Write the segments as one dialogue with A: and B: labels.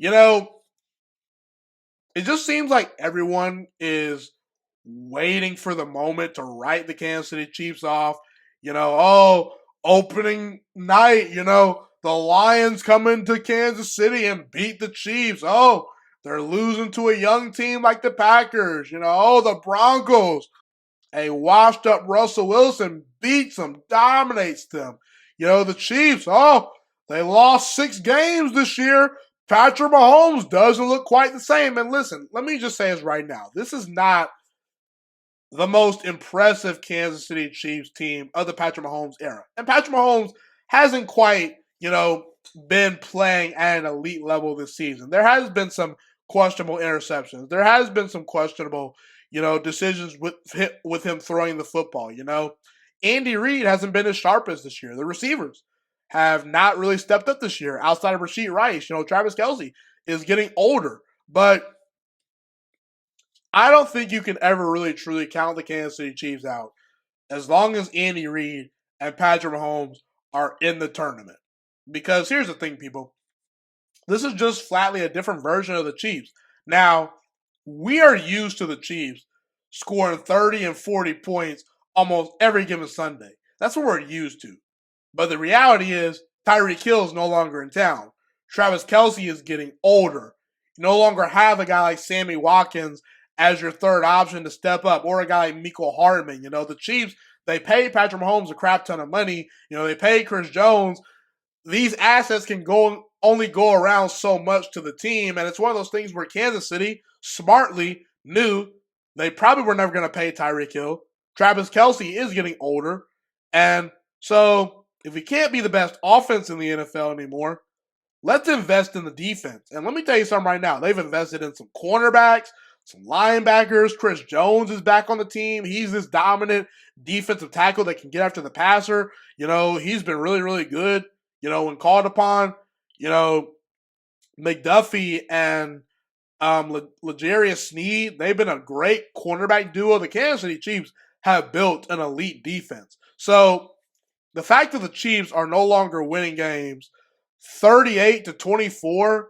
A: You know, it just seems like everyone is waiting for the moment to write the Kansas City Chiefs off. Opening night, the Lions come into Kansas City and beat the Chiefs. Oh, they're losing to a young team like the Packers. The Broncos. A washed up Russell Wilson beats them, dominates them. The Chiefs, they lost 6 games this year. Patrick Mahomes doesn't look quite the same. And listen, let me just say this right now. This is not the most impressive Kansas City Chiefs team of the Patrick Mahomes era. And Patrick Mahomes hasn't quite, been playing at an elite level this season. There has been some questionable interceptions. There has been some questionable, decisions with him throwing the football. Andy Reid hasn't been as sharp as this year. The receivers have not really stepped up this year outside of Rashid Rice. Travis Kelce is getting older. But I don't think you can ever really truly count the Kansas City Chiefs out as long as Andy Reid and Patrick Mahomes are in the tournament. Because here's the thing, people. This is just flatly a different version of the Chiefs. Now, we are used to the Chiefs scoring 30 and 40 points almost every given Sunday. That's what we're used to. But the reality is, Tyreek Hill is no longer in town. Travis Kelce is getting older. You no longer have a guy like Sammy Watkins as your third option to step up, or a guy like Mecole Hardman. The Chiefs, they paid Patrick Mahomes a crap ton of money. They paid Chris Jones. These assets can only go around so much to the team, and it's one of those things where Kansas City smartly knew they probably were never going to pay Tyreek Hill. Travis Kelce is getting older, and so if we can't be the best offense in the NFL anymore, let's invest in the defense. And let me tell you something right now. They've invested in some cornerbacks, some linebackers. Chris Jones is back on the team. He's this dominant defensive tackle that can get after the passer. He's been really, really good, when called upon. McDuffie and L'Jarius Sneed, they've been a great cornerback duo. The Kansas City Chiefs have built an elite defense. So the fact that the Chiefs are no longer winning games 38-24,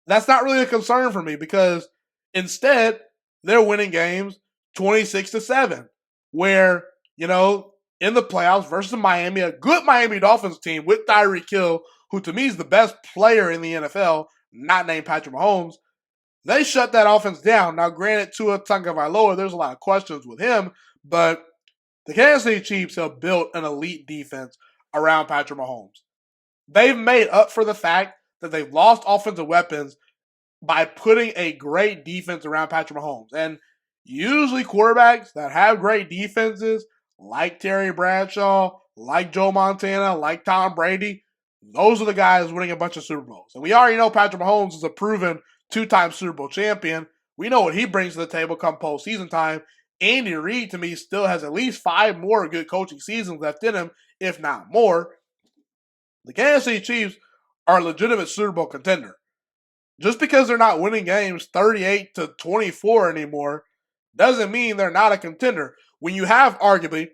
A: that's not really a concern for me, because instead they're winning games 26-7, where, in the playoffs versus Miami, a good Miami Dolphins team with Tyreek Hill, who to me is the best player in the NFL, not named Patrick Mahomes, they shut that offense down. Now, granted, Tua Tagovailoa, there's a lot of questions with him, but the Kansas City Chiefs have built an elite defense around Patrick Mahomes. They've made up for the fact that they've lost offensive weapons by putting a great defense around Patrick Mahomes. And usually quarterbacks that have great defenses, like Terry Bradshaw, like Joe Montana, like Tom Brady, those are the guys winning a bunch of Super Bowls. And we already know Patrick Mahomes is a proven 2-time Super Bowl champion. We know what he brings to the table come postseason time. Andy Reid, to me, still has at least 5 more good coaching seasons left in him, if not more. The Kansas City Chiefs are a legitimate Super Bowl contender. Just because they're not winning games 38-24 anymore doesn't mean they're not a contender. When you have arguably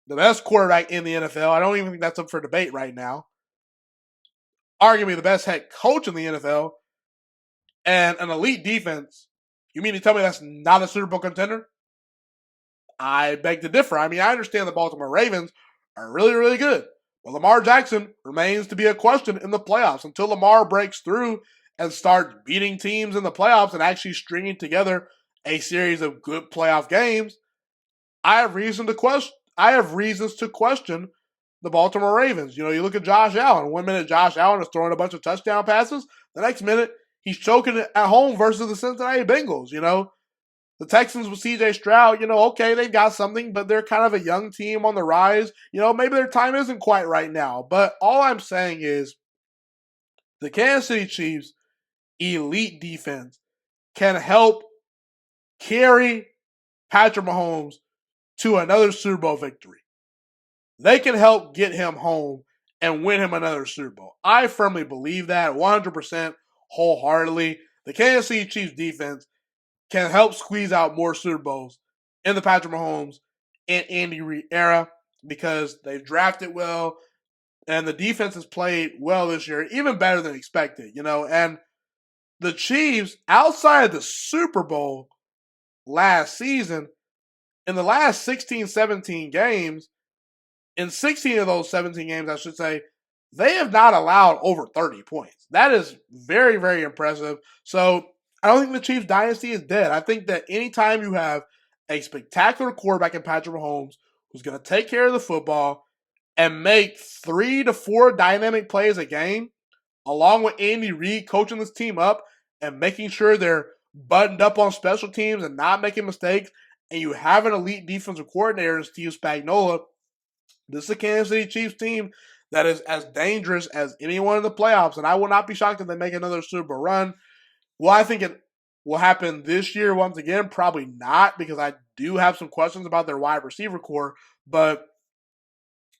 A: the best quarterback in the NFL, I don't even think that's up for debate right now, arguably the best head coach in the NFL, and an elite defense, you mean to tell me that's not a Super Bowl contender? I beg to differ. I mean, I understand the Baltimore Ravens are really, really good, but Lamar Jackson remains to be a question in the playoffs. Until Lamar breaks through and starts beating teams in the playoffs and actually stringing together a series of good playoff games, I have reasons to question the Baltimore Ravens. You look at Josh Allen. 1 minute Josh Allen is throwing a bunch of touchdown passes. The next minute, he's choking it at home versus the Cincinnati Bengals. The Texans with C.J. Stroud, okay, they've got something, but they're kind of a young team on the rise. Maybe their time isn't quite right now. But all I'm saying is the Kansas City Chiefs' elite defense can help carry Patrick Mahomes to another Super Bowl victory. They can help get him home and win him another Super Bowl. I firmly believe that 100% wholeheartedly. The Kansas City Chiefs defense can help squeeze out more Super Bowls in the Patrick Mahomes and Andy Reid era, because they've drafted well. And the defense has played well this year, even better than expected, And the Chiefs, outside of the Super Bowl last season, in the last 16, 17 games, in 16 of those 17 games, I should say, they have not allowed over 30 points. That is very, very impressive. So I don't think the Chiefs dynasty is dead. I think that anytime you have a spectacular quarterback in Patrick Mahomes who's going to take care of the football and make 3 to 4 dynamic plays a game, along with Andy Reid coaching this team up and making sure they're buttoned up on special teams and not making mistakes, and you have an elite defensive coordinator in Steve Spagnuolo, this is a Kansas City Chiefs team that is as dangerous as anyone in the playoffs, and I will not be shocked if they make another Super Bowl run. Well, I think it will happen this year once again. Probably not, because I do have some questions about their wide receiver core, but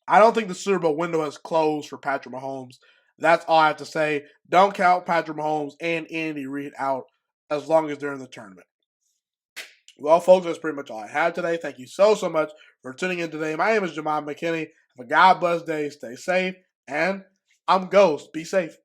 A: I don't think the Super Bowl window has closed for Patrick Mahomes. That's all I have to say. Don't count Patrick Mahomes and Andy Reid out as long as they're in the tournament. Well, folks, that's pretty much all I have today. Thank you so much for tuning in today. My name is Ghiman McKinney. Have a God bless day. Stay safe. And I'm Ghost. Be safe.